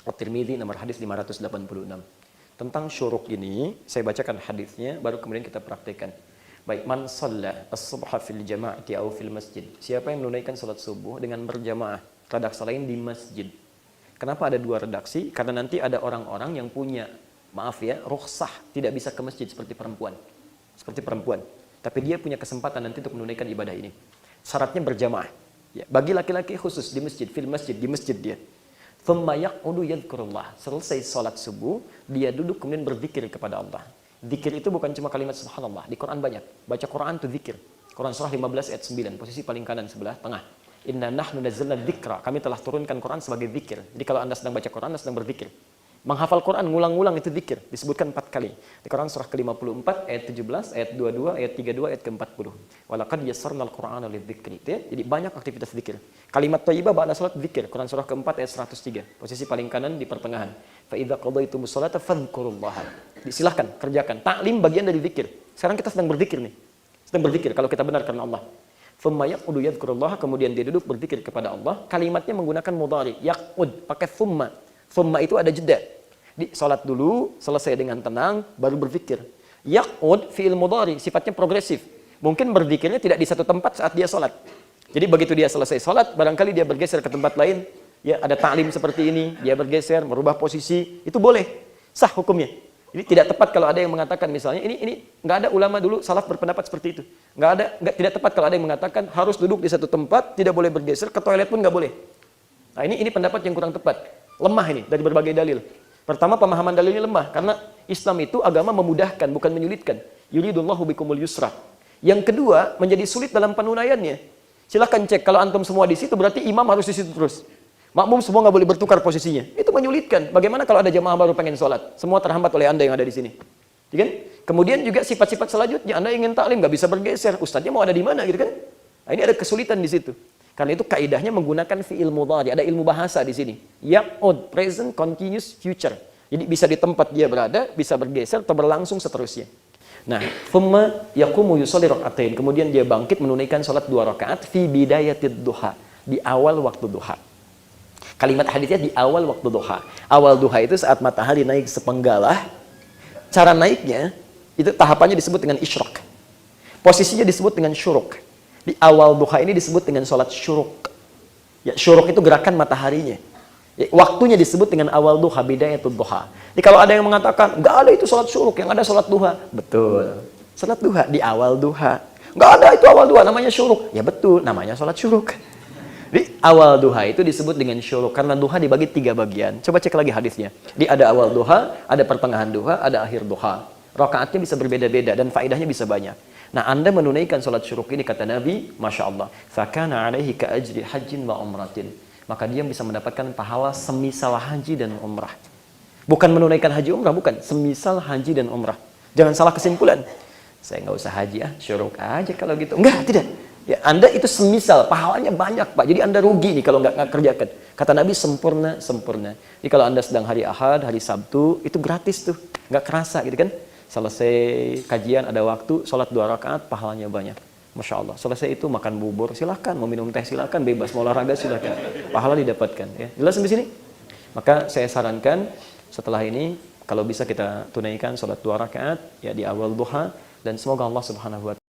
At-Tirmidzi nomor hadis 586. Tentang syuruk ini, saya bacakan hadisnya, baru kemudian kita praktekkan. Baik, man shalla as-subha fil jama'ati aw fil masjid. Siapa yang menunaikan salat subuh dengan berjamaah, redaksi lain di masjid. Kenapa ada dua redaksi? Karena nanti ada orang-orang yang punya, maaf ya, rukhsah tidak bisa ke masjid seperti perempuan. Seperti perempuan. Tapi dia punya kesempatan nanti untuk menunaikan ibadah ini. Syaratnya berjamaah. Ya, bagi laki-laki khusus di masjid, fil masjid, di masjid dia. Thumma yaq'udu yadhkurullah. Selesai salat subuh, dia duduk kemudian berzikir kepada Allah. Zikir itu bukan cuma kalimat subhanallah. Di Quran banyak. Baca Quran itu zikir. Quran surah 15 ayat 9, posisi paling kanan sebelah tengah. Inna nahnu nazzalna dzikra. Kami telah turunkan Quran sebagai zikir. Jadi kalau Anda sedang baca Quran, Anda sedang berzikir. Menghafal Quran ngulang-ngulang itu zikir, disebutkan 4 kali. Di Quran surah ke-54 ayat 17, ayat 22, ayat 32, ayat ke-40. Walaqad yassarnal Qur'ana lidzikri. Jadi banyak aktivitas zikir. Kalimat thayyibah ba'da salat zikir. Quran surah ke-4 ayat 103, posisi paling kanan di pertengahan. Fa idza qadaytumus sholata fadhkurullaha. Disilahkan kerjakan. Taklim bagian dari zikir. Sekarang kita sedang berzikir nih. Sedang berzikir kalau kita benar karena Allah. Thumma yaqudu yadhkurullaha, kemudian dia duduk berzikir kepada Allah. Kalimatnya menggunakan mudhari, yaqud, pakai thumma. Thumma itu ada jeda. Di salat dulu, selesai dengan tenang, baru berzikir. Yaqud fi'il mudhari, sifatnya progresif. Mungkin berzikirnya tidak di satu tempat saat dia salat. Jadi begitu dia selesai salat, barangkali dia bergeser ke tempat lain, ya ada ta'lim seperti ini, dia bergeser, merubah posisi, itu boleh. Sah hukumnya. Jadi tidak tepat kalau ada yang mengatakan misalnya ini nggak ada ulama dulu salaf berpendapat seperti itu. Tidak tepat kalau ada yang mengatakan harus duduk di satu tempat, tidak boleh bergeser, ke toilet pun nggak boleh. Nah, ini pendapat yang kurang tepat. Lemah ini dari berbagai dalil. Pertama, pemahaman dalilnya lemah karena Islam itu agama memudahkan, bukan menyulitkan. Yuridullahu bikumul yusra. Yang kedua, menjadi sulit dalam penunaiannya. Silahkan cek kalau antum semua di situ berarti imam harus di situ terus. Makmum semua nggak boleh bertukar posisinya. Itu menyulitkan. Bagaimana kalau ada jamaah baru pengen sholat? Semua terhambat oleh Anda yang ada di sini. Ya kan? Kemudian juga sifat-sifat selanjutnya, Anda ingin taklim nggak bisa bergeser. Ustadznya mau ada di mana gitu kan? Nah, ini ada kesulitan di situ. Karena itu kaidahnya menggunakan fi'il mudhari, ada ilmu bahasa di sini. Yaqud, present continuous future. Jadi bisa di tempat dia berada, bisa bergeser atau berlangsung seterusnya. Nah, thumma yaqumu yusalli rak'atain. Kemudian dia bangkit menunaikan salat 2 rakaat fi bidayatid duha, di awal waktu duha. Kalimat hadisnya di awal waktu duha. Awal duha itu saat matahari naik sepenggalah. Cara naiknya itu tahapannya disebut dengan isyraq. Posisinya disebut dengan syuruk. Di awal duha ini disebut dengan sholat syuruk. Ya, syuruk itu gerakan mataharinya. Ya, waktunya disebut dengan awal duha, bidayatul duha. Jadi kalau ada yang mengatakan, nggak ada itu sholat syuruk, yang ada sholat duha. Betul. Sholat duha di awal duha. Nggak ada itu awal duha, namanya syuruk. Ya betul, namanya sholat syuruk. Di awal duha itu disebut dengan syuruk, karena duha dibagi 3 bagian. Coba cek lagi hadisnya. Di ada awal duha, ada pertengahan duha, ada akhir duha. Rakaatnya bisa berbeda-beda dan faedahnya bisa banyak. Nah, Anda menunaikan sholat syuruk ini, kata Nabi, Masya Allah, fakana alaihi ka ajri hajjin wa umratin. Maka dia bisa mendapatkan pahala semisal haji dan umrah. Bukan menunaikan haji umrah, bukan. Semisal haji dan umrah. Jangan salah kesimpulan. Saya nggak usah haji ya, syuruk aja kalau gitu. Enggak, tidak. Ya, Anda itu semisal, pahalanya banyak Pak. Jadi Anda rugi nih kalau nggak kerjakan. Kata Nabi, sempurna. Jadi kalau Anda sedang hari Ahad, hari Sabtu, itu gratis tuh. Nggak kerasa gitu kan. Selesai kajian ada waktu, sholat 2 rakaat, pahalanya banyak. Masya Allah. Selesai itu makan bubur, silahkan. Mau minum teh silahkan, bebas. Mau olahraga silahkan. Pahala didapatkan. Ya. Jelas sampai sini? Maka saya sarankan setelah ini, kalau bisa kita tunaikan sholat 2 rakaat ya di awal duha. Dan semoga Allah Subhanahu wa Ta'ala